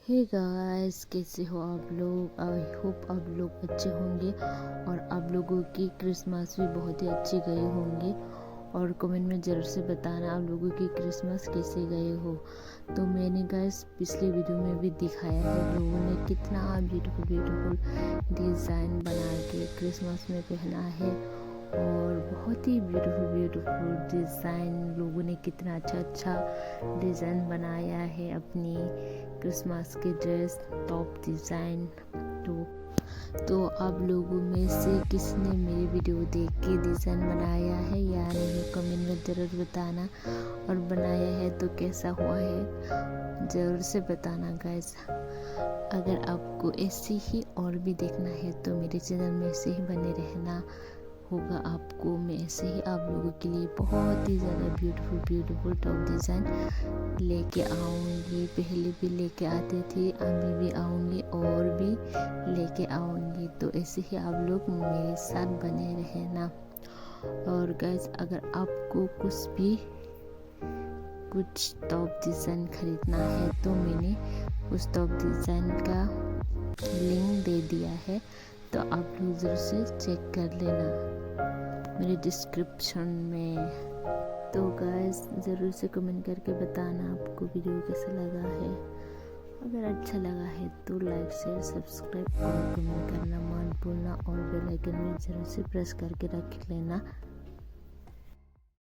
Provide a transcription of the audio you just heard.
Hey guys, कैसे हो आप लोग। आई होप आप लोग अच्छे होंगे और आप लोगों की क्रिसमस भी बहुत ही अच्छी गई होंगे। और कमेंट में ज़रूर से बताना आप लोगों की क्रिसमस कैसे गए हो। तो मैंने गाइस पिछले वीडियो में भी दिखाया है लोगों ने कितना ब्यूटीफुल डिज़ाइन बना के क्रिसमस में पहना है। और बहुत ही ब्यूटीफुल डिज़ाइन लोगों ने कितना अच्छा डिज़ाइन बनाया है अपनी क्रिसमस की ड्रेस टॉप डिज़ाइन। तो आप लोगों में से किसने मेरी वीडियो देख के डिज़ाइन बनाया है या नहीं, कमेंट में ज़रूर बताना। और बनाया है तो कैसा हुआ है ज़रूर से बताना गाइस। अगर आपको ऐसे ही और भी देखना है तो मेरे चैनल में ऐसे ही बने रहना होगा आपको। मैं ऐसे ही आप लोगों के लिए बहुत ही ज़्यादा ब्यूटीफुल टॉप डिज़ाइन लेके आऊँगी। पहले भी लेके आती थी, अभी भी आऊँगी और भी लेके आऊँगी। तो ऐसे ही आप लोग मेरे साथ बने रहना। और गाइस, अगर आपको कुछ टॉप डिज़ाइन खरीदना है तो मैंने उस टॉप डिज़ाइन का लिंक दे दिया है, तो आप लोग ज़रूर से चेक कर लेना मेरे डिस्क्रिप्शन में। तो गाइस, ज़रूर से कमेंट करके बताना आपको वीडियो कैसा लगा है। अगर अच्छा लगा है तो लाइक शेयर सब्सक्राइब और कमेंट करना मत भूलना। और बेल आइकन में ज़रूर से प्रेस करके रख लेना